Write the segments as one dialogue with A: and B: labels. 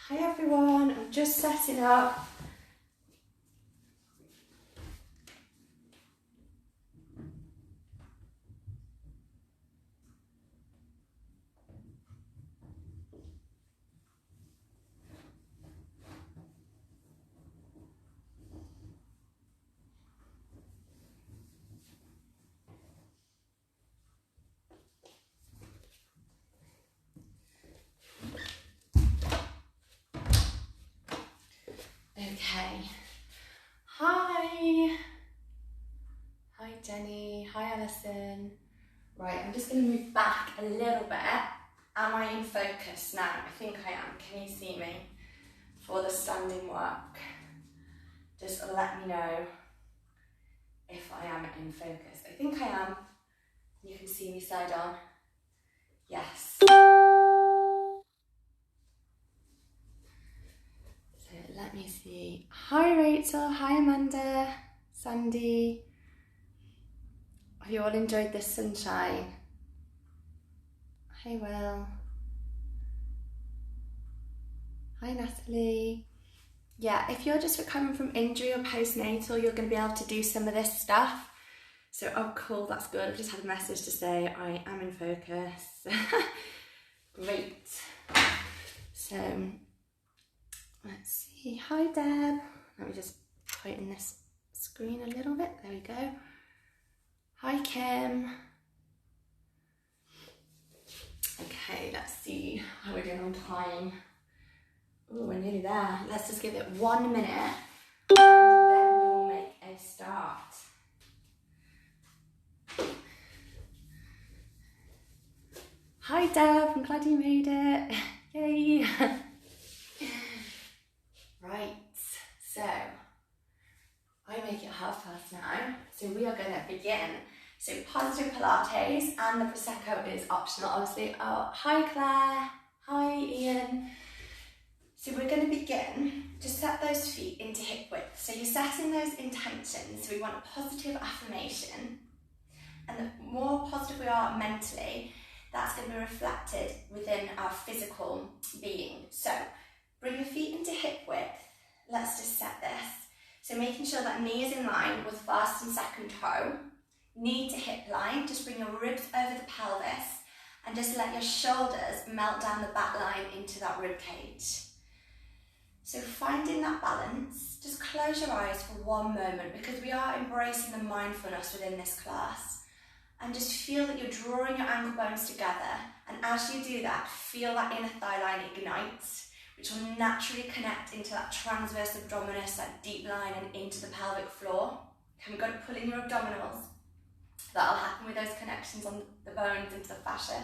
A: Hi everyone, I'm just setting up. Okay. Hi Jenny, hi Alison. Right, I'm just going to move back a little bit. Am I in focus now? I think I am. Can you see me for the standing work? Just let me know if I am in focus. I think I am. You can see me side on. Yes. So let me see. Hi Rachel, hi Amanda, Sandy. Have you all enjoyed this sunshine? Hi Will. Hi Natalie. Yeah, if you're just recovering from injury or postnatal, you're going to be able to do some of this stuff. So, oh cool, that's good. I've just had a message to say I am in focus. Great. So, let's see. Hi Deb. Let me just tighten this screen a little bit. There we go. Hi Kim. Okay, let's see how we're doing on time. Oh, we're nearly there. Let's just give it 1 minute and then we will make a start. Hi Deb, I'm glad you made it. Yay. Right, so I make it past now. So we are going to begin. So positive Pilates and the Prosecco is optional, obviously. Oh, hi Claire. Hi Ian. So we're going to begin, just set those feet into hip width. So you're setting those intentions. So we want a positive affirmation. And the more positive we are mentally, that's going to be reflected within our physical being. So bring your feet into hip width. Let's just set this. So making sure that knee is in line with first and second toe. Knee to hip line, just bring your ribs over the pelvis and just let your shoulders melt down the back line into that rib cage. So finding that balance, just close your eyes for 1 moment because we are embracing the mindfulness within this class. And just feel that you're drawing your ankle bones together. And as you do that, feel that inner thigh line ignite, which will naturally connect into that transverse abdominis, that deep line and into the pelvic floor. And we've got to pull in your abdominals. That'll happen with those connections on the bones into the fascia.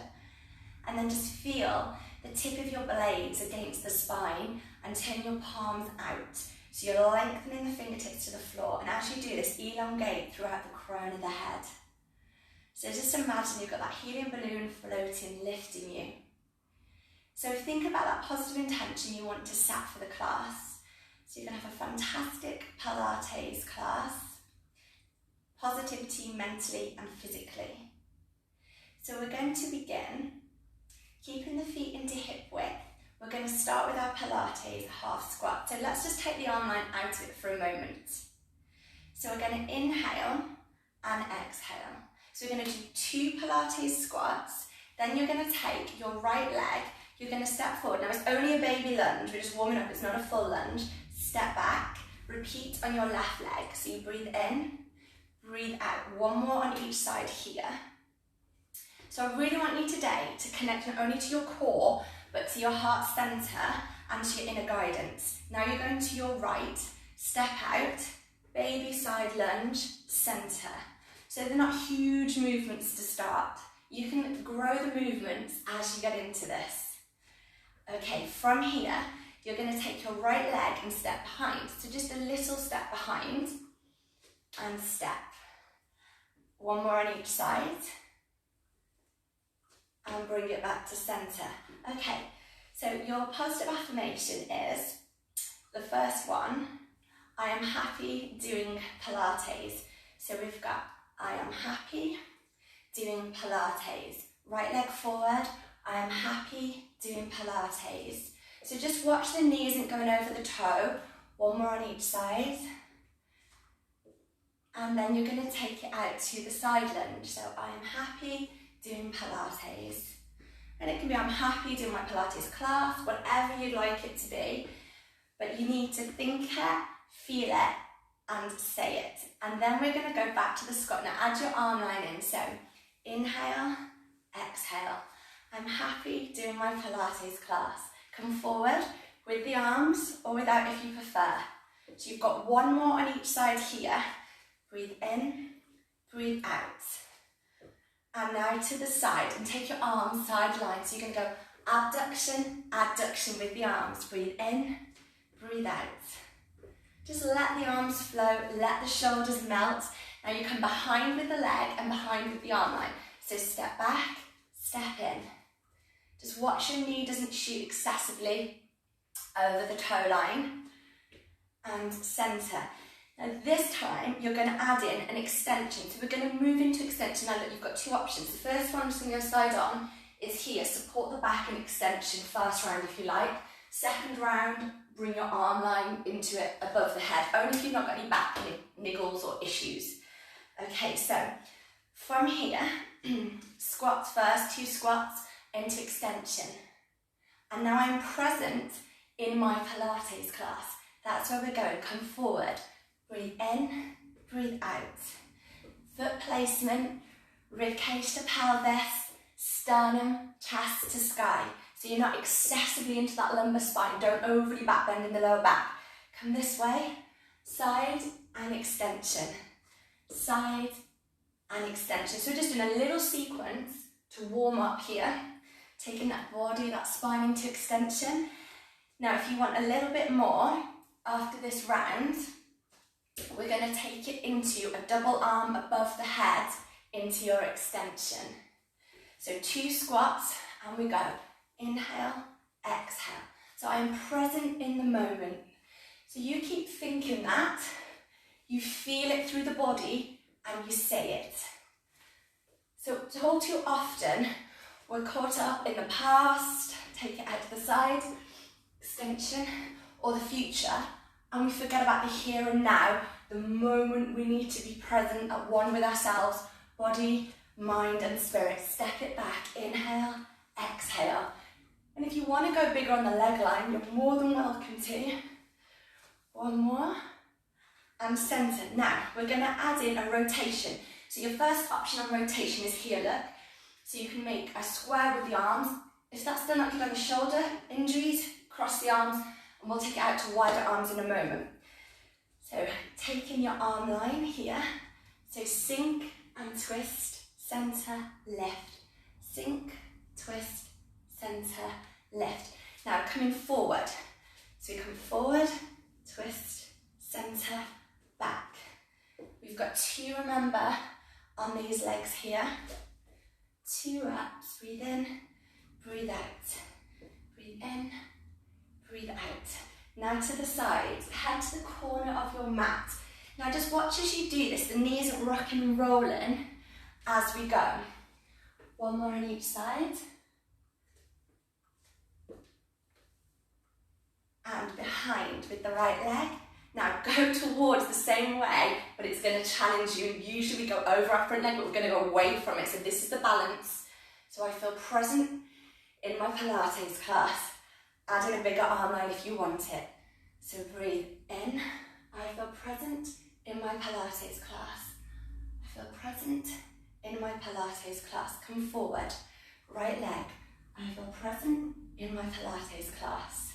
A: And then just feel the tip of your blades against the spine and turn your palms out. So you're lengthening the fingertips to the floor. And as you do this, elongate throughout the crown of the head. So just imagine you've got that helium balloon floating, lifting you. So think about that positive intention you want to set for the class. So you're going to have a fantastic Pilates class. Positivity mentally and physically. So we're going to begin keeping the feet into hip width. We're going to start with our Pilates half squat. So let's just take the arm line out of it for a moment. So we're going to inhale and exhale. So we're going to do 2 Pilates squats. Then you're going to take your right leg. You're going to step forward. Now it's only a baby lunge. We're just warming up. It's not a full lunge. Step back. Repeat on your left leg. So you breathe in, breathe out. 1 more on each side here. So I really want you today to connect not only to your core, but to your heart center and to your inner guidance. Now you're going to your right. Step out. Baby side lunge, center. So they're not huge movements to start. You can grow the movements as you get into this. Okay, from here, you're going to take your right leg and step behind. So just a little step behind and step. 1 more on each side. And bring it back to center. Okay, so your positive affirmation is, the first one, I am happy doing Pilates. So we've got, I am happy doing Pilates. Right leg forward, I am happy doing Pilates. So just watch the knee isn't going over the toe. One more on each side. And then you're going to take it out to the side lunge. So I'm happy doing Pilates. And it can be I'm happy doing my Pilates class, whatever you'd like it to be. But you need to think it, feel it, and say it. And then we're going to go back to the squat. Now add your arm line in. So inhale, exhale. I'm happy doing my Pilates class. Come forward with the arms or without if you prefer. So you've got one more on each side here. Breathe in, breathe out. And now to the side and take your arms sideline. So you're going to go abduction, adduction with the arms. Breathe in, breathe out. Just let the arms flow, let the shoulders melt. Now you come behind with the leg and behind with the arm line. So step back, step in. Just watch your knee doesn't shoot excessively over the toe line. And centre. Now this time you're going to add in an extension. So we're going to move into extension. Now look, you've got two options. The first one, I'm just going to go side on, is here. Support the back and extension, first round if you like. Second round, bring your arm line into it above the head, only if you've not got any back niggles or issues. Okay, so from here, squats first, 2 squats into extension. And now I'm present in my Pilates class. That's where we're going. Come forward. Breathe in, breathe out. Foot placement, ribcage to pelvis, sternum, chest to sky. So you're not excessively into that lumbar spine. Don't overly back bend in the lower back. Come this way, side and extension. Side and extension. So we're just doing a little sequence to warm up here. Taking that body, that spine into extension. Now if you want a little bit more, after this round, we're going to take it into a double arm above the head into your extension. So 2 squats and we go. Inhale, exhale. So I'm present in the moment. So you keep thinking that, you feel it through the body and you say it. So all too often, we're caught up in the past, take it out to the side, extension, or the future, and we forget about the here and now, the moment we need to be present at one with ourselves, body, mind and spirit. Step it back, inhale, exhale. And if you want to go bigger on the leg line, you're more than welcome to. One more, and centre. Now, we're going to add in a rotation. So your first option on rotation is here, look. So you can make a square with the arms. If that's done, that could have a shoulder injuries, cross the arms, and we'll take it out to wider arms in a moment. So taking your arm line here, so sink and twist, centre, lift. Sink, twist, centre, lift. Now coming forward. So you come forward, twist, centre, back. We've got 2, remember, on these legs here. 2 reps, breathe in, breathe out. Breathe in, breathe out. Now to the sides, head to the corner of your mat. Now just watch as you do this, the knees are rocking and rolling as we go. One more on each side. And behind with the right leg. Now go towards the same way, but it's going to challenge you. Usually we go over our front leg, but we're going to go away from it. So this is the balance. So I feel present in my Pilates class. Add in a bigger arm line if you want it. So breathe in. I feel present in my Pilates class. I feel present in my Pilates class. Come forward. Right leg. I feel present in my Pilates class.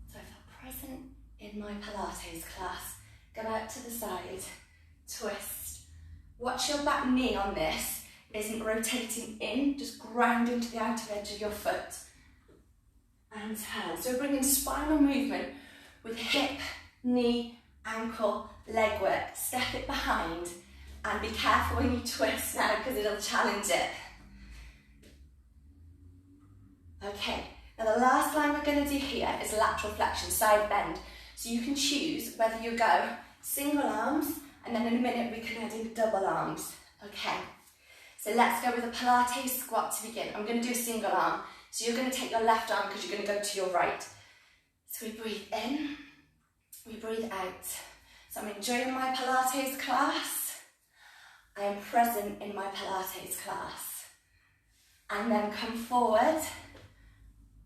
A: So I feel present in my Pilates class. Go out to the side. Twist. Watch your back knee on this. Isn't rotating in, just ground into the outer edge of your foot. And turn. So we're bringing spinal movement with hip, knee, ankle, leg work. Step it behind and be careful when you twist now because it'll challenge it. Okay, now the last line we're going to do here is lateral flexion, side bend. So you can choose whether you go single arms and then in a minute we can add in double arms. Okay, so let's go with a Pilates squat to begin. I'm going to do a single arm. So you're going to take your left arm because you're going to go to your right. So we breathe in, we breathe out. So I'm enjoying my Pilates class. I am present in my Pilates class. And then come forward.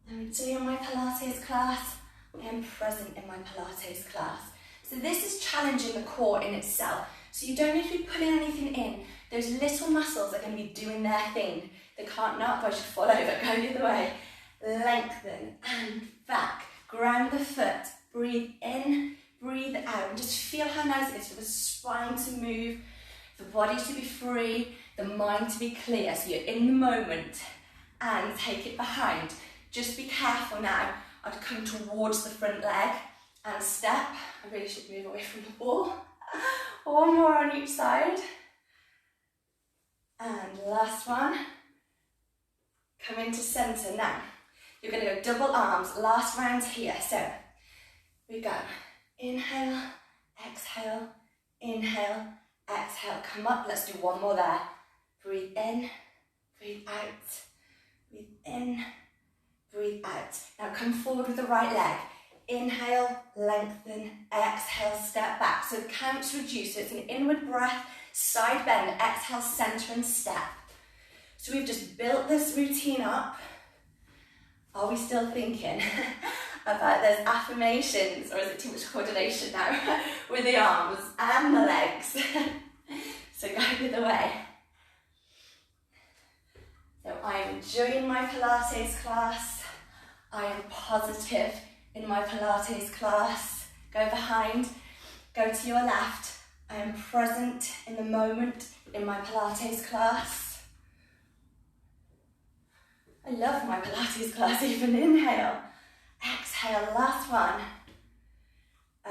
A: I'm doing my Pilates class. I am present in my Pilates class. So this is challenging the core in itself. So you don't need to be putting anything in. Those little muscles are going to be doing their thing. They can't not, but I should fall over, go the other way. Lengthen and back. Ground the foot. Breathe in, breathe out. And just feel how nice it is for the spine to move, the body to be free, the mind to be clear. So you're in the moment and take it behind. Just be careful now. I'd come towards the front leg and step. I really should move away from the wall. One more on each side. And last one. Come into centre now. You're going to go double arms. Last round here. So we go. Inhale, exhale, inhale, exhale. Come up. Let's do one more there. Breathe in, breathe out, breathe in, breathe out. Now come forward with the right leg. Inhale, lengthen, exhale, step back. So the count's reduced. So it's an inward breath, side bend, exhale, centre and step. So we've just built this routine up. Are we still thinking about those affirmations, or is it too much coordination now with the arms and the legs? So go the other way. So I am enjoying my Pilates class. I am positive in my Pilates class. Go behind, go to your left. I am present in the moment in my Pilates class. I love my Pilates class, even inhale. Exhale, last one.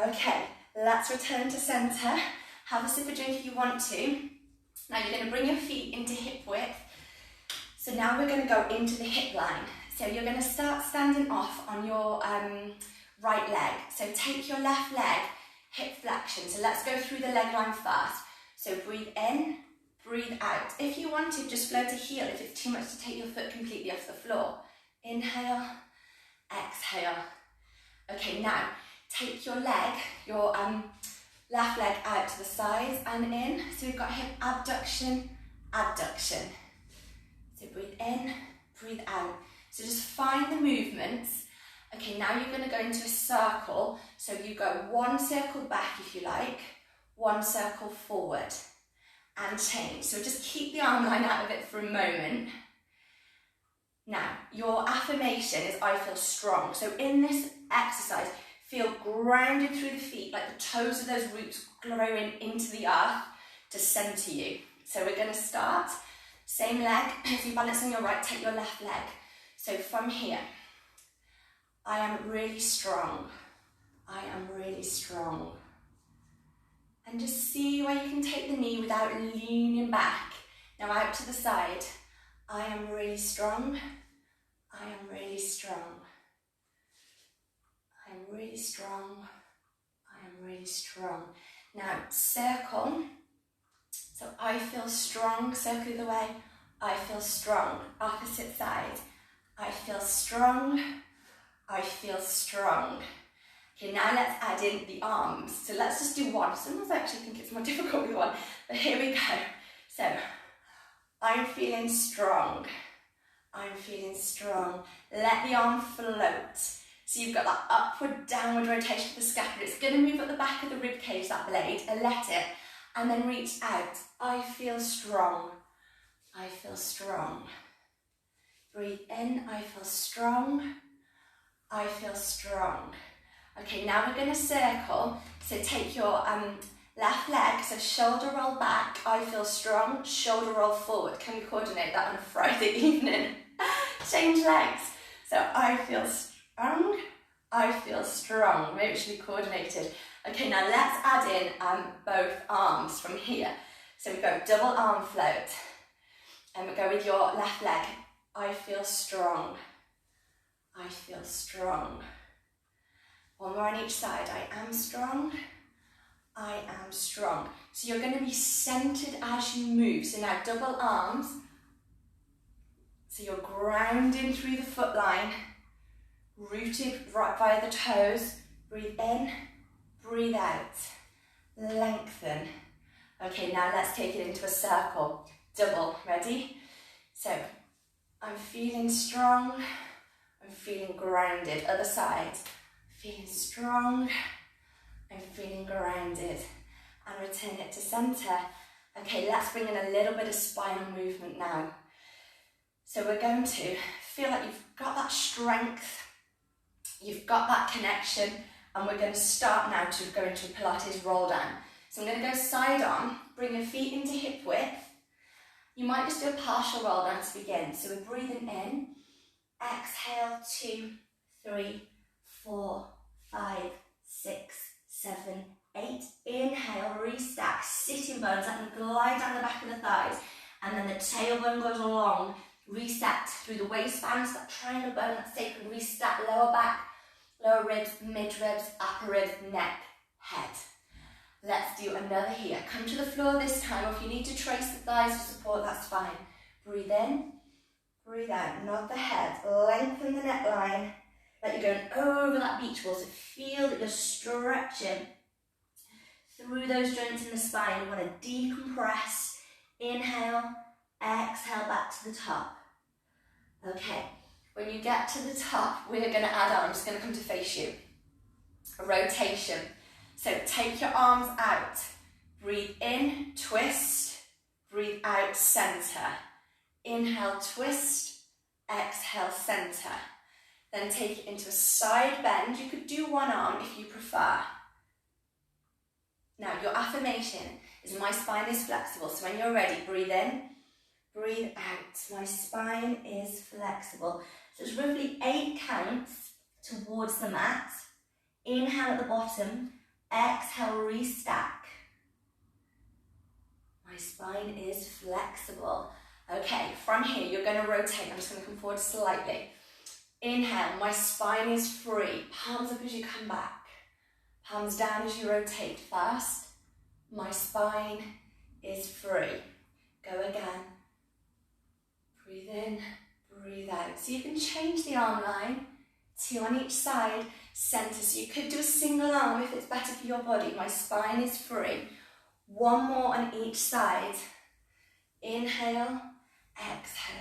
A: Okay, let's return to centre. Have a sip of drink if you want to. Now you're going to bring your feet into hip width. So now we're going to go into the hip line. So you're going to start standing off on your right leg. So take your left leg, hip flexion. So let's go through the leg line first. So breathe in, breathe out. If you want to, just float a heel if it's too much to take your foot completely off the floor. Inhale, exhale. Okay, now take your leg, your left leg out to the sides and in. So we've got hip abduction, adduction. So breathe in, breathe out. So just find the movements. Okay, now you're going to go into a circle. So you go one circle back if you like, one circle forward and change. So just keep the arm line out of it for a moment. Now, your affirmation is I feel strong. So in this exercise, feel grounded through the feet, like the toes of those roots growing into the earth to centre you. So we're going to start, same leg, as you balance on your right, take your left leg. So from here, I am really strong. I am really strong. And just see where you can take the knee without leaning back. Now out to the side. I am really strong. I am really strong. I am really strong. I am really strong. Now circle. So I feel strong, circle the way. I feel strong. Opposite side. I feel strong. I feel strong. Okay, now let's add in the arms. So let's just do one. Sometimes I actually think it's more difficult with one, but here we go. So, I'm feeling strong. I'm feeling strong. Let the arm float. So you've got that upward, downward rotation of the scapula. It's going to move at the back of the rib cage, that blade, and let it, and then reach out. I feel strong. I feel strong. Breathe in, I feel strong. I feel strong. Okay, now we're going to circle. So take your left leg, so shoulder roll back, I feel strong, shoulder roll forward. Can we coordinate that on a Friday evening? Change legs. So I feel strong, I feel strong. Maybe it should be coordinated. Okay, now let's add in both arms from here. So we go double arm float. And we go with your left leg. I feel strong. I feel strong. One more on each side. I am strong. I am strong. So you're going to be centered as you move. So now double arms. So you're grounding through the foot line, rooted right via the toes. Breathe in, breathe out, lengthen. Okay, now let's take it into a circle. Double, ready? So I'm feeling strong, I'm feeling grounded. Other side, feeling strong, I'm feeling grounded. And return it to center. Okay, let's bring in a little bit of spinal movement now. So we're going to feel like you've got that strength, you've got that connection, and we're going to start now to go into a Pilates roll down. So I'm going to go side on, bring your feet into hip width. You might just do a partial roll down to begin. So we're breathing in, exhale, 2, 3, 4, 5, 6, 7, 8. Inhale, restack, sitting bones, let them glide down the back of the thighs. And then the tailbone goes along, reset through the waistband, so that triangle bone, that sacrum, restack, lower back, lower ribs, mid-ribs, upper ribs, neck, head. Let's do another here. Come to the floor this time, or if you need to trace the thighs for support, that's fine. Breathe in, breathe out, nod the head, lengthen the neckline, like you're going over that beach ball, so feel that you're stretching through those joints in the spine. You want to decompress, inhale, exhale back to the top. Okay, when you get to the top, we're going to add on, I'm just going to come to face you. A rotation. So take your arms out, breathe in, twist, breathe out, center. Inhale, twist, exhale, center. Then take it into a side bend. You could do one arm if you prefer. Now your affirmation is my spine is flexible. So when you're ready, breathe in, breathe out. My spine is flexible. So it's roughly 8 counts towards the mat. Inhale at the bottom. Exhale, restack. My spine is flexible. Okay, from here, you're going to rotate. I'm just going to come forward slightly. Inhale, my spine is free. Palms up as you come back. Palms down as you rotate. First, my spine is free. Go again. Breathe in, breathe out. So you can change the arm line. 2 on each side. Center, so you could do a single arm if it's better for your body. My spine is free. 1 more on each side. Inhale, exhale.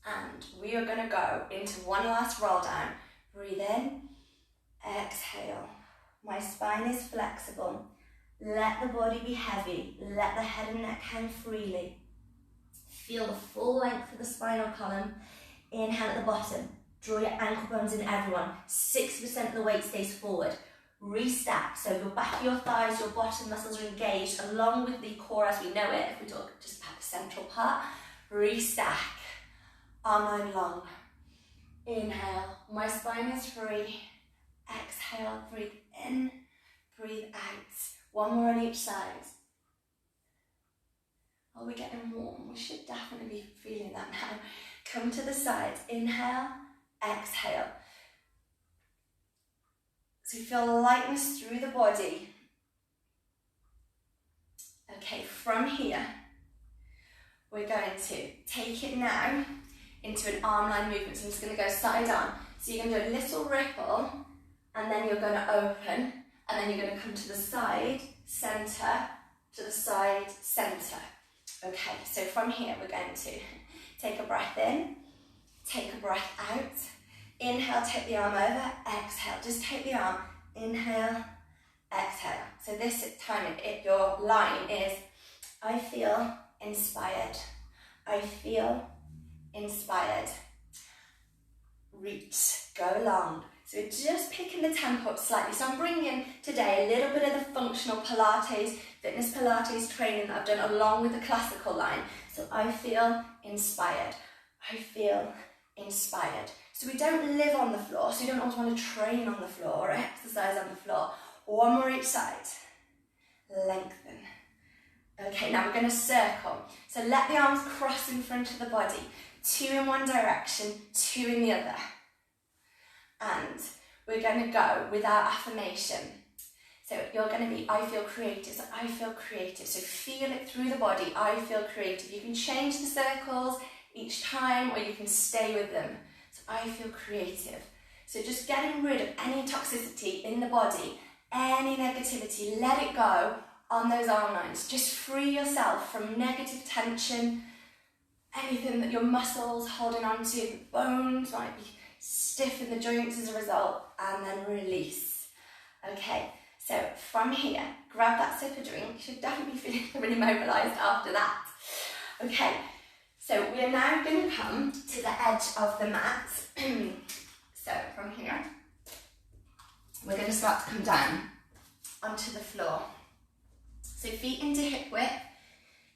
A: And we are going to go into one last roll down. Breathe in, exhale. My spine is flexible. Let the body be heavy. Let the head and neck hang freely. Feel the full length of the spinal column. Inhale at the bottom. Draw your ankle bones in, everyone. 60% of the weight stays forward. Restack, so your back of your thighs, your bottom muscles are engaged along with the core as we know it, if we talk just about the central part. Restack, arm line long. Inhale, my spine is free. Exhale, breathe in, breathe out. 1 more on each side. Oh, we're getting warm. We should definitely be feeling that now. Come to the sides. Inhale, exhale. So you feel lightness through the body. Okay, from here, we're going to take it now into an arm line movement. So I'm just going to go side on. So you're going to do a little ripple, and then you're going to open, and then you're going to come to the side, center, to the side, center. Okay, so from here, we're going to take a breath in, take a breath out. Inhale, take the arm over, exhale, just take the arm, inhale, exhale. So this time, your line is, I feel inspired, I feel inspired. Reach, go long. So we're just picking the tempo up slightly. So I'm bringing in today a little bit of the functional Pilates, fitness Pilates training that I've done along with the classical line. So I feel inspired, I feel inspired. So we don't live on the floor, so you don't always want to train on the floor or exercise on the floor. 1 more each side. Lengthen. Okay, now we're going to circle. So let the arms cross in front of the body. 2 in one direction, 2 in the other. And we're going to go with our affirmation. So So you're going to be, I feel creative, so I feel creative. So feel it through the body, I feel creative. You can change the circles each time, or you can stay with them. So I feel creative. So just getting rid of any toxicity in the body, any negativity, let it go on those arm lines. Just free yourself from negative tension, anything that your muscles holding on to, the bones might be stiff in the joints as a result, and then release. Okay, so from here, grab that sip of drink. You should definitely be feeling really mobilised after that. Okay, so we are now going to come to the edge of the mat. So from here, we're going to start to come down onto the floor. So feet into hip width,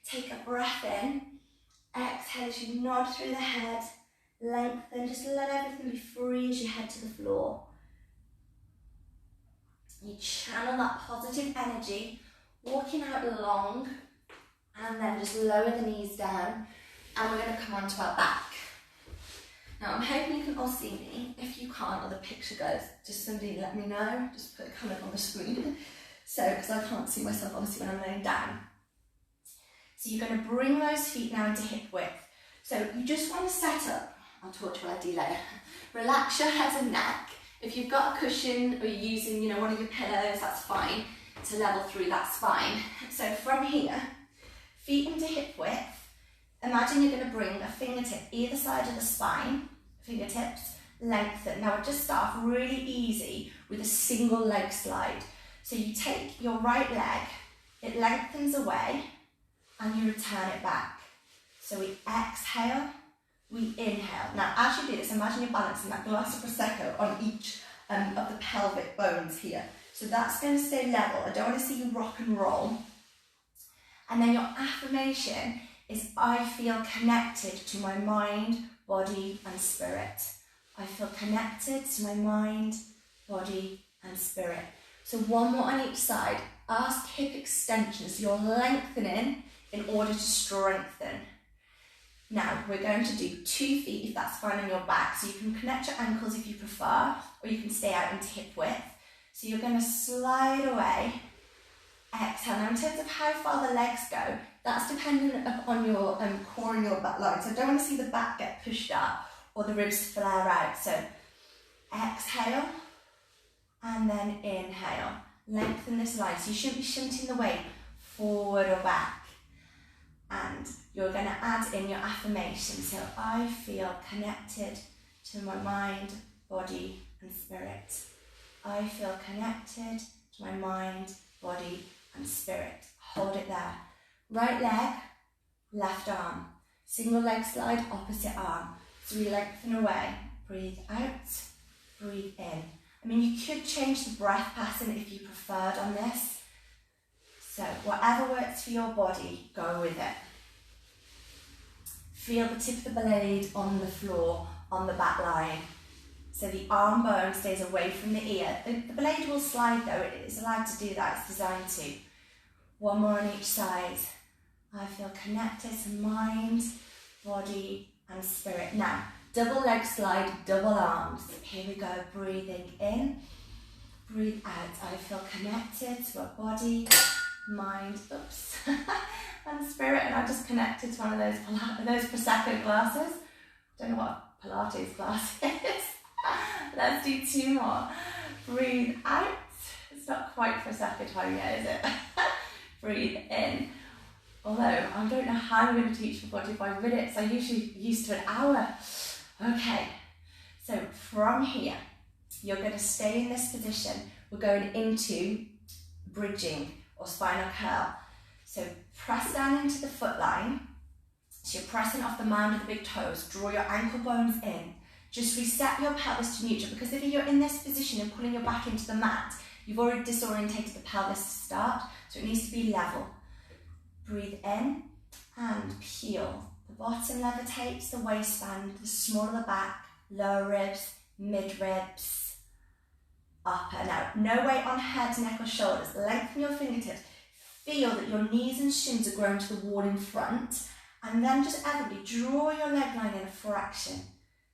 A: take a breath in, exhale as you nod through the head, lengthen, just let everything be free as you head to the floor. You channel that positive energy, walking out long, and then just lower the knees down, and we're going to come onto our back. Now I'm hoping you can all see me. If you can't, or the picture goes, just somebody let me know, just put a comment on the screen. So, because I can't see myself obviously when I'm laying down. So you're going to bring those feet now into hip width. So you just want to set up, I'll talk to you while I delay. Relax your head and neck. If you've got a cushion or you're using, one of your pillows, that's fine to level through that spine. So from here, feet into hip width. Imagine you're going to bring a fingertip either side of the spine, fingertips, lengthen. Now just start off really easy with a single leg slide. So you take your right leg, it lengthens away, and you return it back. So we exhale, we inhale. Now as you do this, imagine you're balancing that glass of Prosecco on each of the pelvic bones here. So that's going to stay level. I don't want to see you rock and roll. And then your affirmation is I feel connected to my mind, body and spirit. I feel connected to my mind, body and spirit. So one more on each side. Ask hip extensions. You're lengthening in order to strengthen. Now we're going to do 2 feet if that's fine on your back. So you can connect your ankles if you prefer, or you can stay out into hip width. So you're going to slide away. Exhale. Now in terms of how far the legs go, that's dependent upon your core and your back line. So I don't want to see the back get pushed up or the ribs flare out. So exhale and then inhale. Lengthen this line. So you shouldn't be shunting the weight forward or back. And you're going to add in your affirmation. So I feel connected to my mind, body and spirit. I feel connected to my mind, body and spirit. Hold it there. Right leg, left arm. Single leg slide, opposite arm. So we lengthen away. Breathe out, breathe in. I mean, you could change the breath pattern if you preferred on this. So whatever works for your body, go with it. Feel the tip of the blade on the floor, on the back line. So the arm bone stays away from the ear. The blade will slide though, it's allowed to do that, it's designed to. One more on each side. I feel connected to mind, body and spirit. Now, double leg slide, double arms. Here we go, breathing in, breathe out. I feel connected to a body, mind, and spirit. And I just connected to one of those Prosecco glasses. Don't know what a Pilates glass is. Let's do 2 more. Breathe out. It's not quite Prosecco time yet, is it? Breathe in. Although I don't know how I'm going to teach for 45 minutes. I usually used to an hour. Okay, so from here, you're going to stay in this position. We're going into bridging or spinal curl. So press down into the foot line. So you're pressing off the mound of the big toes. Draw your ankle bones in. Just reset your pelvis to neutral, because if you're in this position and pulling your back into the mat, you've already disorientated the pelvis to start, so it needs to be level. Breathe in and peel. The bottom levitates the waistband, the smaller the back, lower ribs, mid ribs, upper. Now, no weight on head, neck or shoulders. Lengthen your fingertips. Feel that your knees and shins are grown to the wall in front, and then just everybody draw your leg line in a fraction.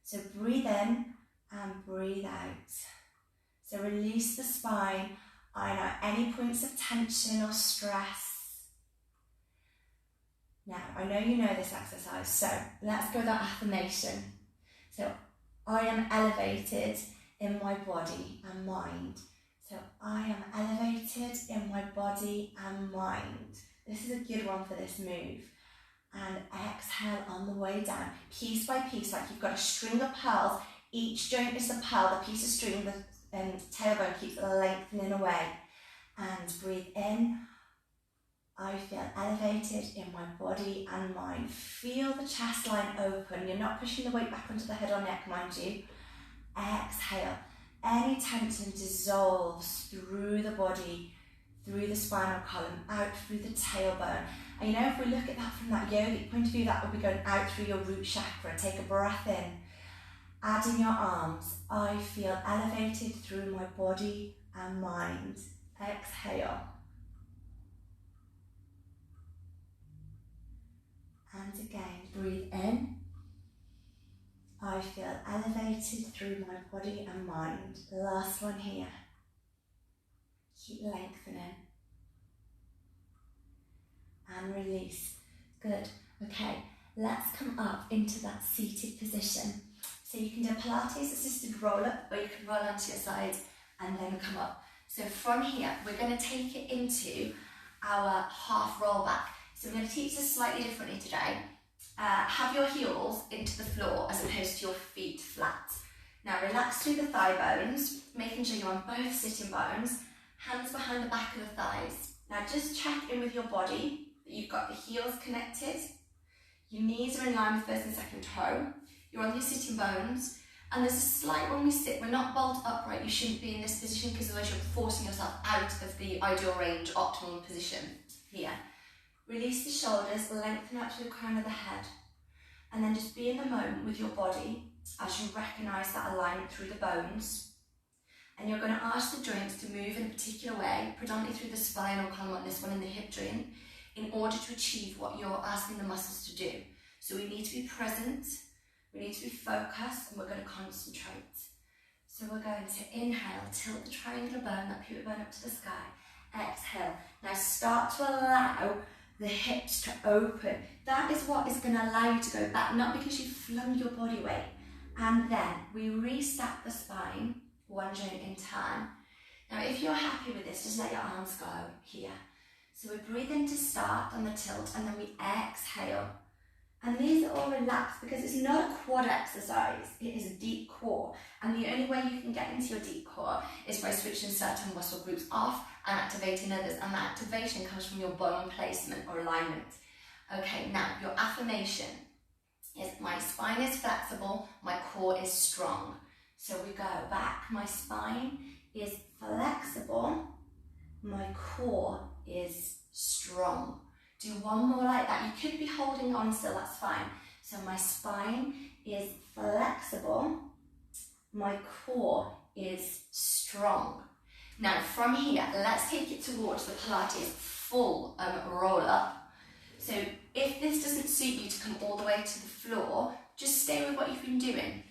A: So breathe in and breathe out. So release the spine, iron out any points of tension or stress. Now, I know you know this exercise, so let's go with our affirmation. So, I am elevated in my body and mind. So, I am elevated in my body and mind. This is a good one for this move. And exhale on the way down, piece by piece, like you've got a string of pearls. Each joint is the pearl, the piece of string, the tailbone keeps lengthening away. And breathe in. I feel elevated in my body and mind. Feel the chest line open. You're not pushing the weight back onto the head or neck, mind you. Exhale. Any tension dissolves through the body, through the spinal column, out through the tailbone. And you know, if we look at that from that yogic point of view, that would be going out through your root chakra. Take a breath in. Add in your arms. I feel elevated through my body and mind. Exhale. And again, breathe in. I feel elevated through my body and mind. The last one here. Keep lengthening. And release. Good. Okay, let's come up into that seated position. So you can do a Pilates assisted roll up, or you can roll onto your side and then come up. So from here, we're going to take it into our half roll back. So I'm going to teach this slightly differently today. Have your heels into the floor as opposed to your feet flat. Now relax through the thigh bones, making sure you're on both sitting bones, hands behind the back of the thighs. Now just check in with your body that you've got the heels connected, your knees are in line with first and second toe, you're on your sitting bones, and there's a slight, when we sit, we're not bolt upright, you shouldn't be in this position because otherwise you're forcing yourself out of the ideal range, optimal position here. Release the shoulders, lengthen out to the crown of the head, and then just be in the moment with your body as you recognise that alignment through the bones. And you're going to ask the joints to move in a particular way, predominantly through the spinal column, like this one in the hip joint, in order to achieve what you're asking the muscles to do. So we need to be present, we need to be focused, and we're going to concentrate. So we're going to inhale, tilt the triangular bone, that pubic bone up to the sky. Exhale. Now start to allow the hips to open. That is what is going to allow you to go back, not because you've flung your body weight. And then we restack the spine, one joint in time. Now if you're happy with this, just let your arms go here. So we breathe in to start on the tilt, and then we exhale. And these are all relaxed because it's not a quad exercise, it is a deep core. And the only way you can get into your deep core is by switching certain muscle groups off and activating others. And that activation comes from your bone placement or alignment. Okay, now your affirmation is my spine is flexible, my core is strong. So we go back, my spine is flexible, my core is strong. Do one more like that. You could be holding on still, that's fine. So my spine is flexible, my core is strong. Now from here, let's take it towards the Pilates full roll up. So if this doesn't suit you to come all the way to the floor, just stay with what you've been doing.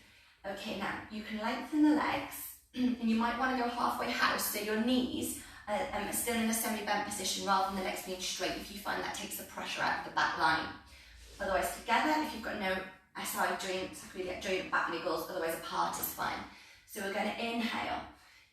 A: Okay, now you can lengthen the legs and you might want to go halfway house, so your knees are still in a semi-bent position rather than the legs being straight, if you find that takes the pressure out of the back line. Otherwise together, if you've got no SI joints, sacroiliac joint, back niggles, otherwise apart is fine. So we're going to inhale.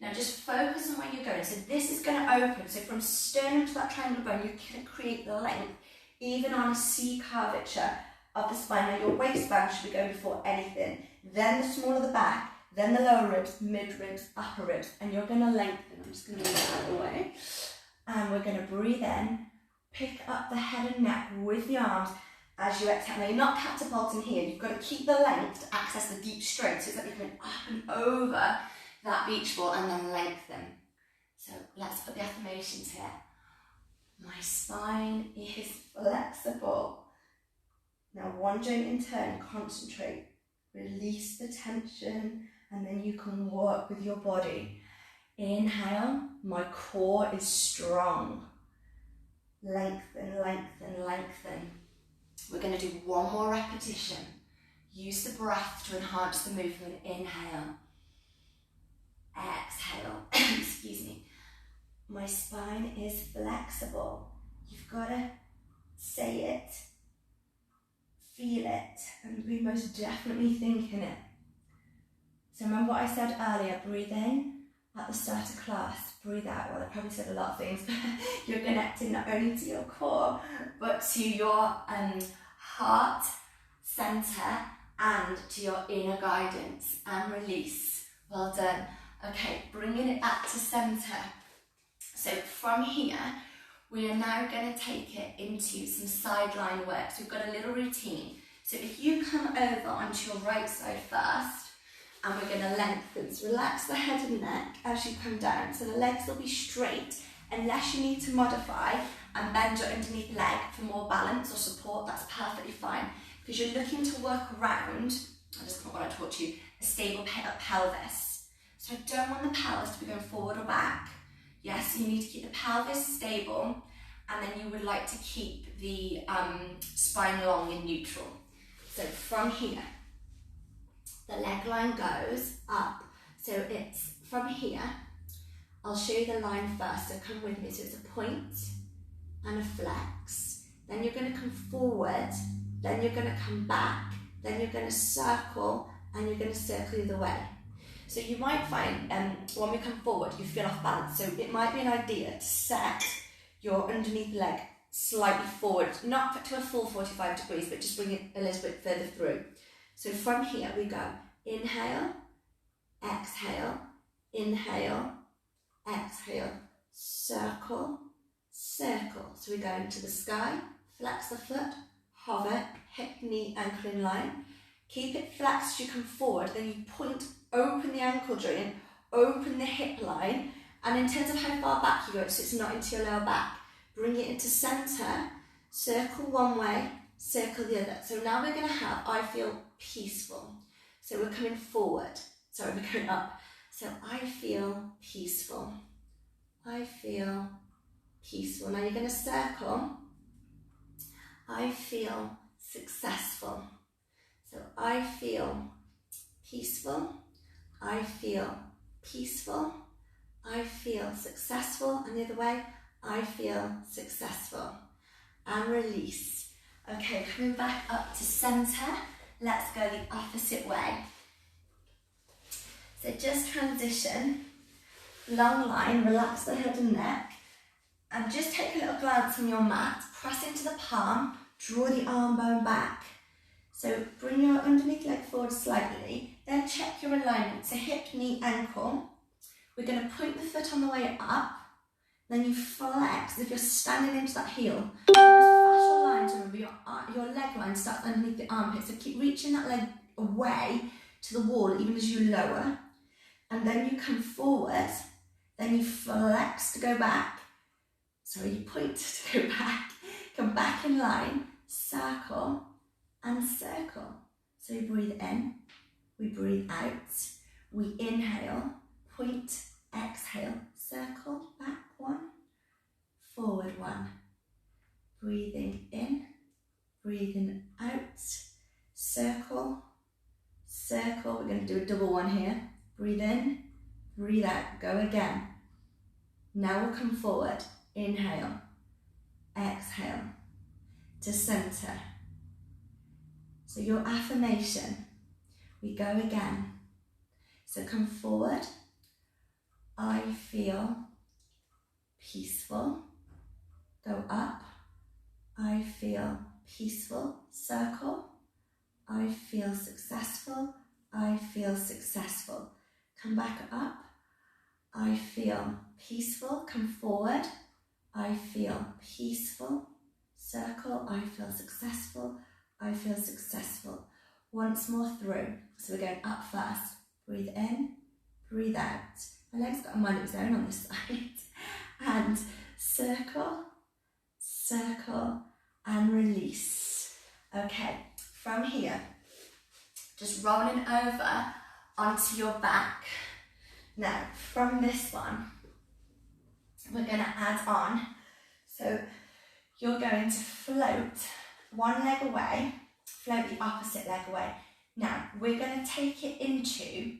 A: Now just focus on where you're going. So this is going to open, so from sternum to that triangle bone, you're going to create the length, even on a C curvature of the spine. Now your waistband should be going before anything. Then the smaller the back, then the lower ribs, mid ribs, upper ribs, and you're going to lengthen. I'm just going to move that out of the way. And we're going to breathe in, pick up the head and neck with the arms as you exhale. Now you're not catapulting here, you've got to keep the length to access the deep strength, so it's like you're going up and over that beach ball and then lengthen. So let's put the affirmations here. My spine is flexible. Now one joint in turn, concentrate. Release the tension, and then you can work with your body. Inhale, my core is strong. Lengthen, lengthen, lengthen. We're going to do one more repetition. Use the breath to enhance the movement. Inhale. Exhale. Excuse me. My spine is flexible. You've got to say it, feel it, and be most definitely thinking it. So remember what I said earlier, breathe in at the start of class, breathe out. Well, I probably said a lot of things, but you're connecting not only to your core, but to your heart center and to your inner guidance, and release. Well done. Okay, bringing it back to center. So from here, we are now going to take it into some sideline work. So we've got a little routine. So if you come over onto your right side first, and we're going to lengthen. So relax the head and neck as you come down. So the legs will be straight, unless you need to modify and bend your underneath leg for more balance or support, that's perfectly fine. Because you're looking to work around, I just want to taught you, a stable pelvis. So I don't want the pelvis to be going forward or back. Yes, you need to keep the pelvis stable, and then you would like to keep the spine long and neutral. So from here, the leg line goes up. So it's from here, I'll show you the line first, so come with me. So it's a point and a flex. Then you're going to come forward, then you're going to come back, then you're going to circle, and you're going to circle the other way. So you might find when we come forward, you feel off balance. So it might be an idea to set your underneath leg slightly forward, not to a full 45 degrees, but just bring it a little bit further through. So from here we go, inhale, exhale, inhale, exhale, circle, circle. So we go into the sky, flex the foot, hover, hip, knee, ankle in line. Keep it flexed as you come forward, then you point, open the ankle joint, open the hip line, and in terms of how far back you go, so it's not into your lower back, bring it into centre, circle one way, circle the other. So now we're going to have, I feel peaceful. So we're coming forward, sorry, we're going up. So I feel peaceful. I feel peaceful. Now you're going to circle, I feel successful. So I feel peaceful, I feel peaceful, I feel successful, and the other way, I feel successful. And release. Okay, coming back up to centre, let's go the opposite way. So just transition, long line, relax the head and neck, and just take a little glance on your mat, press into the palm, draw the arm bone back. So bring your underneath leg forward slightly, then check your alignment. So hip, knee, ankle. We're going to point the foot on the way up, then you flex as if you're standing into that heel. Those fascial lines, remember your leg line starts underneath the armpit, so keep reaching that leg away to the wall even as you lower. And then you come forward, then you flex to go back. Sorry, you point to go back, come back in line, circle, and circle. So we breathe in, we breathe out, we inhale, point, exhale, circle, back one, forward one. Breathing in, breathing out, circle, circle. We're going to do a double one here. Breathe in, breathe out, go again. Now we'll come forward, inhale, exhale, to centre. So your affirmation, we go again. So come forward, I feel peaceful, go up, I feel peaceful, circle, I feel successful, I feel successful. Come back up, I feel peaceful, come forward, I feel peaceful, circle, I feel successful, I feel successful. Once more through. So we're going up first. Breathe in, breathe out. My leg's got a mind of its own on this side. And circle, circle, and release. Okay, from here, just rolling over onto your back. Now, from this one, we're going to add on. So you're going to float one leg away, float the opposite leg away. Now, we're going to take it into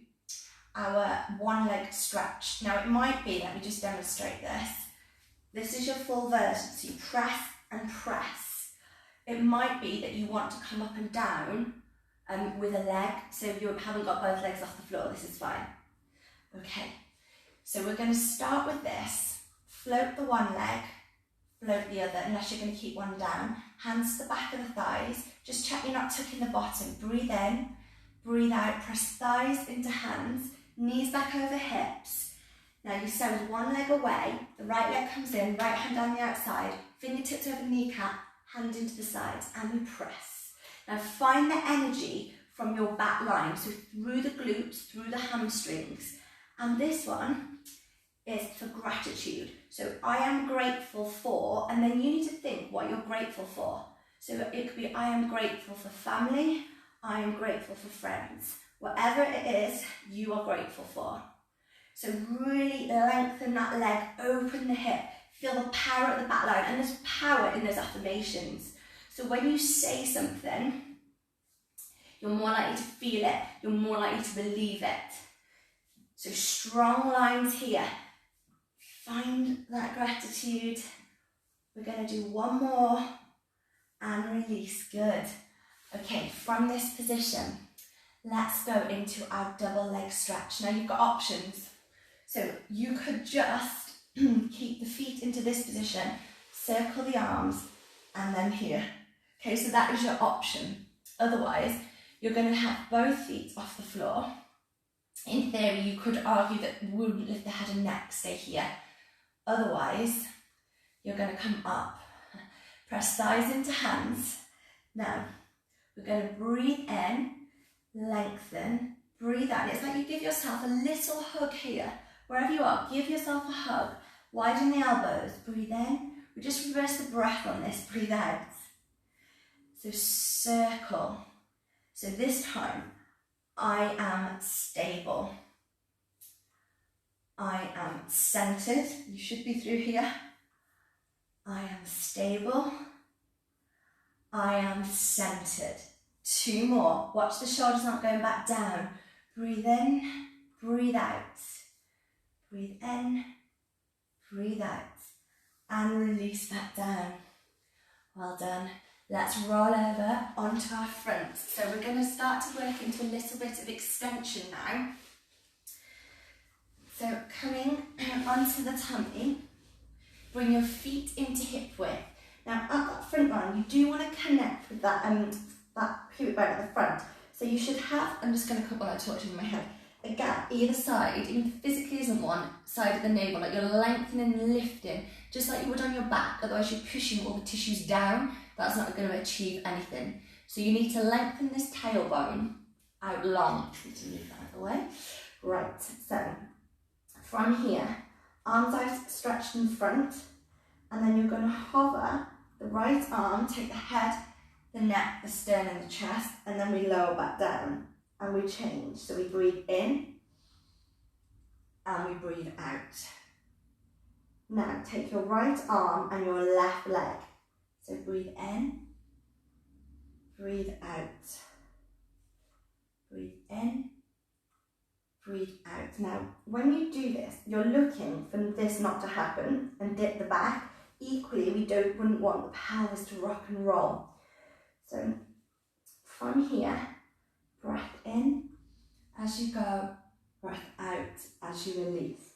A: our one leg stretch. Now it might be, let me just demonstrate this. This is your full version, so you press and press. It might be that you want to come up and down with a leg, so you haven't got both legs off the floor, this is fine. Okay, so we're going to start with this. Float the one leg, float the other, unless you're going to keep one down. Hands to the back of the thighs. Just check you're not tucking the bottom. Breathe in, breathe out. Press thighs into hands, knees back over hips. Now you send one leg away, the right leg comes in, right hand down the outside, fingertips over kneecap, hand into the sides, and we press. Now find the energy from your back line, so through the glutes, through the hamstrings. And this one is for gratitude. So I am grateful for, and then you need to think what you're grateful for. So it could be I am grateful for family, I am grateful for friends. Whatever it is, you are grateful for. So really lengthen that leg, open the hip, feel the power at the back line, and there's power in those affirmations. So when you say something, you're more likely to feel it, you're more likely to believe it. So strong lines here. Find that gratitude. We're going to do one more and release. Good. Okay, from this position, let's go into our double leg stretch. Now you've got options. So you could just keep the feet into this position, circle the arms, and then here. Okay, so that is your option. Otherwise, you're going to have both feet off the floor. In theory, you could argue that we wouldn't lift the head and neck, stay here. Otherwise, you're going to come up. Press thighs into hands. Now, we're going to breathe in, lengthen, breathe out. It's like you give yourself a little hug here. Wherever you are, give yourself a hug. Widen the elbows, breathe in. We just reverse the breath on this, breathe out. So circle. So this time, I am stable. I am centered. You should be through here. I am stable. I am centered. Two more. Watch the shoulders not going back down. Breathe in, breathe out. Breathe in, breathe out. And release back down. Well done. Let's roll over onto our front. So we're going to start to work into a little bit of extension now. So coming onto the tummy, bring your feet into hip width. Now at that front line, you do want to connect with that pubic bone at the front. So you should have, I'm just going to put one torch in my head, a gap either side, even if there physically isn't one, side of the navel, like you're lengthening and lifting, just like you would on your back, otherwise you're pushing all the tissues down. That's not going to achieve anything. So you need to lengthen this tailbone out long. I need to move that out of the way. Right, so from here, arms out stretched in front, and then you're going to hover the right arm, take the head, the neck, the sternum, the chest, and then we lower back down, and we change. So we breathe in, and we breathe out. Now take your right arm and your left leg. So breathe in, breathe out, breathe in, breathe out. Now, when you do this, you're looking for this not to happen and dip the back. Equally, we wouldn't want the pelvis to rock and roll. So from here, breath in as you go, breath out as you release.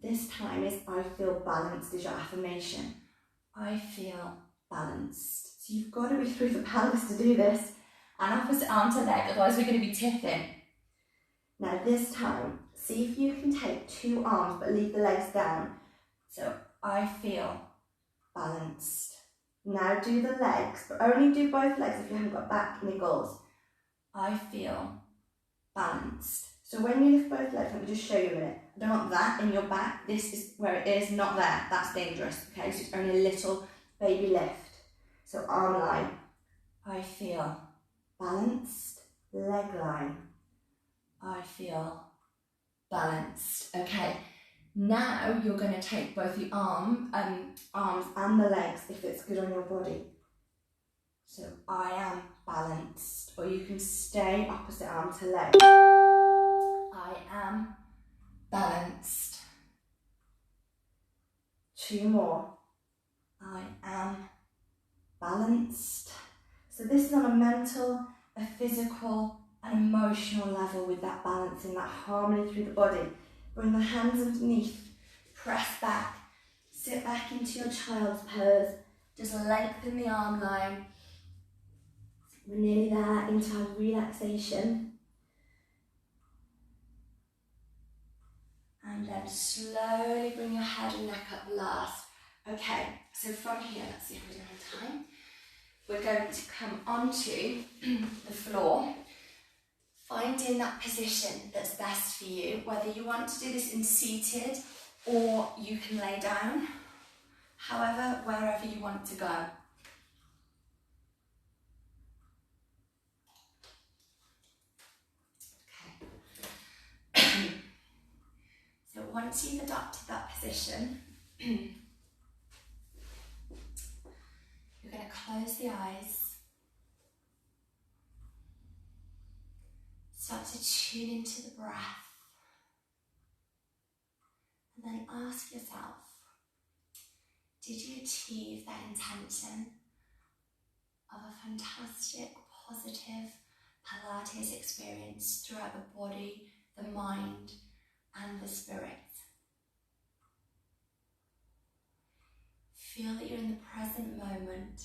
A: This time is I feel balanced is your affirmation. I feel balanced. So you've got to be through the pelvis to do this. And opposite arm to leg, otherwise we're going to be tipping. Now this time, see if you can take two arms but leave the legs down. So I feel balanced. Now do the legs, but only do both legs if you haven't got back niggles. I feel balanced. So when you lift both legs, let me just show you a minute. I don't want that in your back. This is where it is, not there. That's dangerous, okay? So it's only a little baby lift. So arm line. I feel balanced. Leg line. I feel balanced. Okay. Now you're going to take both the arms and the legs if it's good on your body. So I am balanced. Or you can stay arm to leg. I am balanced. 2 more. I am balanced. So this is on a mental, a physical, an emotional level with that balance and that harmony through the body. Bring the hands underneath, press back, sit back into your child's pose. Just lengthen the arm line. We're nearly there into our relaxation. And then slowly bring your head and neck up last. Okay, so from here, let's see if we do have time. We're going to come onto the floor, finding that position that's best for you, whether you want to do this in seated or you can lay down, however, wherever you want to go. Okay. So once you've adopted that position, you're going to close the eyes, start to tune into the breath, and then ask yourself, did you achieve that intention of a fantastic, positive Pilates experience throughout the body, the mind, and the spirit? Feel that you're in the present moment.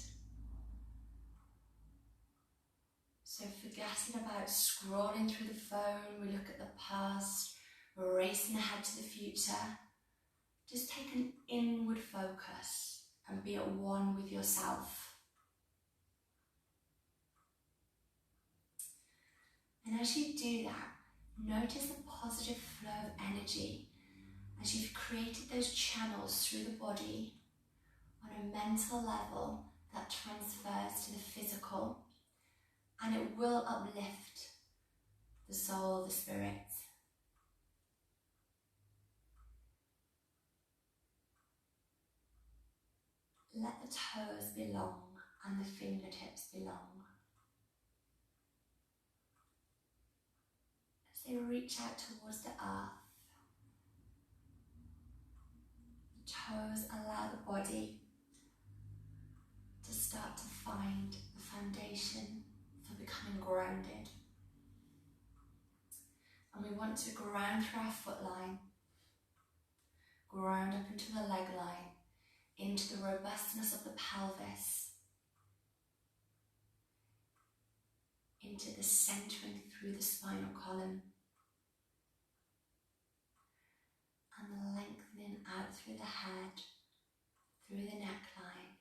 A: So forgetting about scrolling through the phone, we look at the past, we're racing ahead to the future. Just take an inward focus and be at one with yourself. And as you do that, notice the positive flow of energy as you've created those channels through the body on a mental level that transfers to the physical, and it will uplift the soul, the spirit. Let the toes be long and the fingertips be long. As they reach out towards the earth, the toes allow the body to start to find the foundation for becoming grounded. And we want to ground through our foot line, ground up into the leg line, into the robustness of the pelvis, into the centering through the spinal column, and the lengthening out through the head, through the neckline.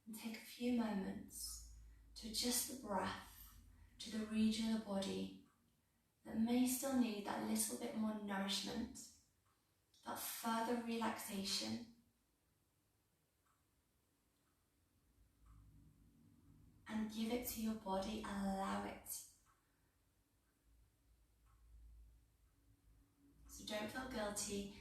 A: And take a few moments to adjust the breath to the region of the body that may still need that little bit more nourishment, that further relaxation. And give it to your body, allow it. So don't feel guilty,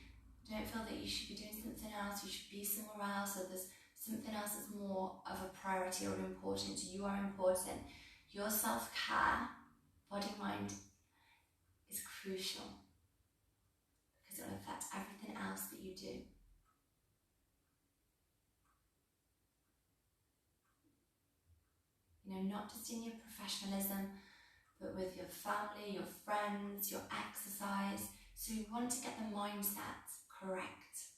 A: don't feel that you should be doing something else, you should be somewhere else, or there's something else that's more of a priority or importance. You are important. Your self-care, body, mind, is crucial because it will affect everything else that you do. You know, not just in your professionalism, but with your family, your friends, your exercise. So you want to get the mindset correct.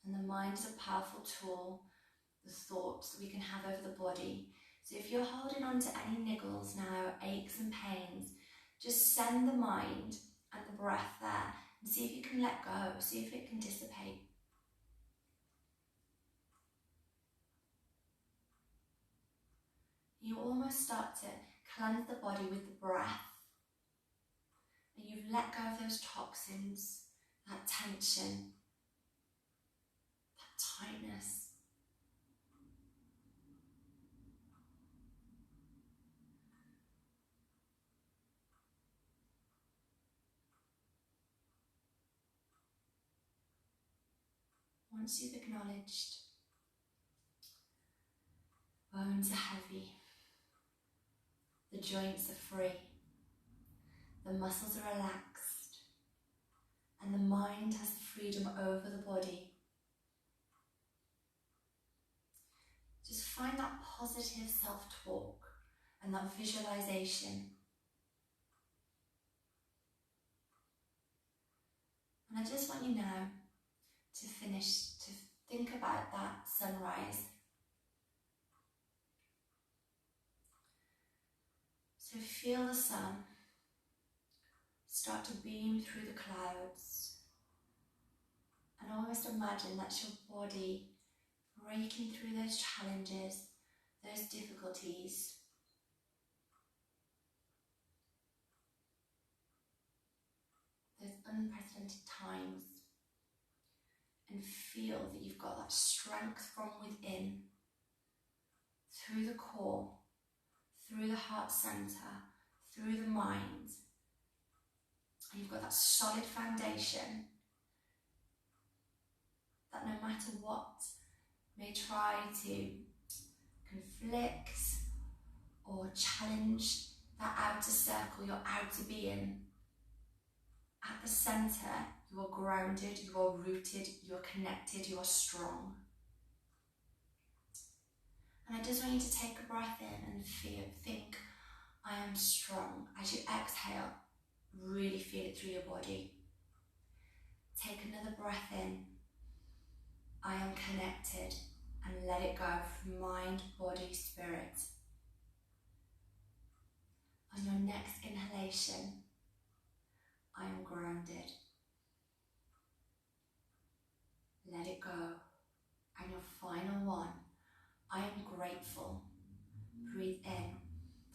A: And the mind is a powerful tool, the thoughts that we can have over the body. So if you're holding on to any niggles now, aches and pains, just send the mind and the breath there and see if you can let go, see if it can dissipate. You almost start to cleanse the body with the breath, and you've let go of those toxins, that tension, that tightness. once you've acknowledged bones are heavy, the joints are free, the muscles are relaxed, and the mind has the freedom over the body, just find that positive self-talk and that visualization. And I just want you now to think about that sunrise. So feel the sun start to beam through the clouds, and almost imagine that's your body breaking through those challenges, those difficulties. Those unprecedented times, and feel that you've got that strength from within, through the core, through the heart centre, through the mind. And you've got that solid foundation that no matter what may try to conflict or challenge that outer circle, your outer being, at the centre, you are grounded, you are rooted, you are connected, you are strong. And I just want you to take a breath in and think, I am strong. As you exhale, really feel it through your body. Take another breath in. I am connected, and let it go from mind, body, spirit. On your next inhalation, I am grounded. Let it go. And your final one, I am grateful. Breathe in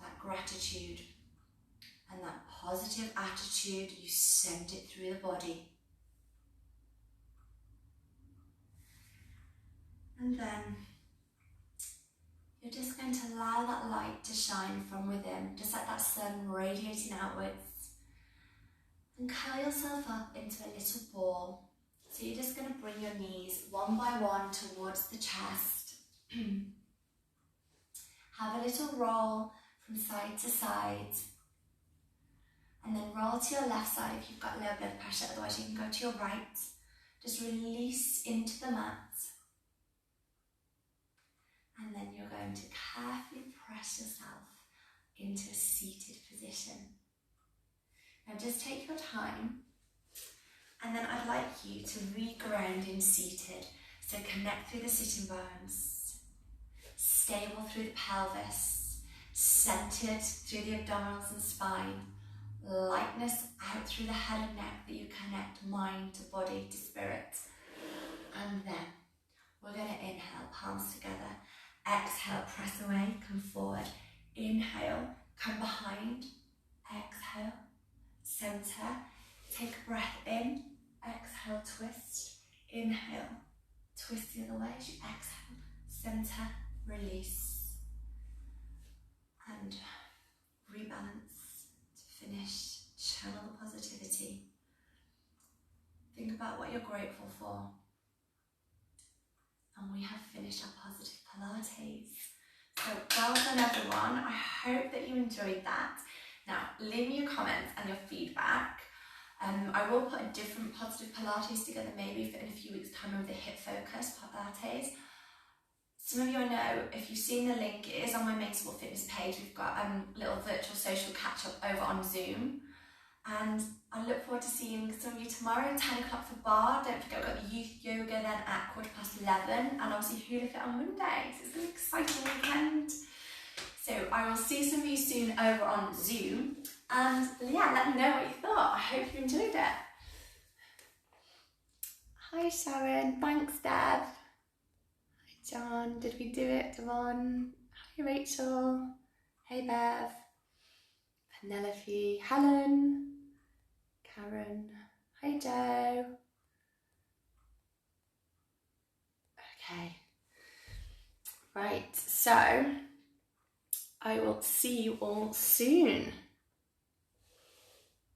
A: that gratitude and that positive attitude. You send it through the body. And then you're just going to allow that light to shine from within, just like that sun radiating outwards. And curl yourself up into a little ball. So you're just going to bring your knees one by one towards the chest. Have a little roll from side to side. And then roll to your left side if you've got low blood pressure, otherwise you can go to your right. Just release into the mat. And then you're going to carefully press yourself into a seated position. Now just take your time, and then I'd like you to reground in seated. So connect through the sitting bones, stable through the pelvis, centered through the abdominals and spine, lightness out through the head and neck, that you connect mind to body to spirit. And then we're going to inhale, palms together. Exhale, press away, come forward. Inhale, come behind. Exhale, center. Take a breath in. Exhale, twist. Inhale, twist the other way as you exhale. Center, release. And rebalance to finish. Channel the positivity. Think about what you're grateful for. And we have finished our positive Pilates. So well done everyone. I hope that you enjoyed that. Now leave me your comments and your feedback. I will put a different positive Pilates together maybe in a few weeks time with the hip focus Pilates. Some of you I know, if you've seen the link, it is on my Main Sport Fitness page. We've got a little virtual social catch up over on Zoom. And I look forward to seeing some of you tomorrow, 10 o'clock for bar. Don't forget, we've got the youth yoga then at 11:15, and obviously hula fit on Monday. So it's an exciting weekend. So I will see some of you soon over on Zoom. And yeah, let me know what you thought. I hope you enjoyed it. Hi Sharon, thanks Deb. Hi John, did we do it? Devon. Hi Rachel. Hey Bev. Penelope. Helen. Karen. Hi Joe. Okay. Right, so I will see you all soon.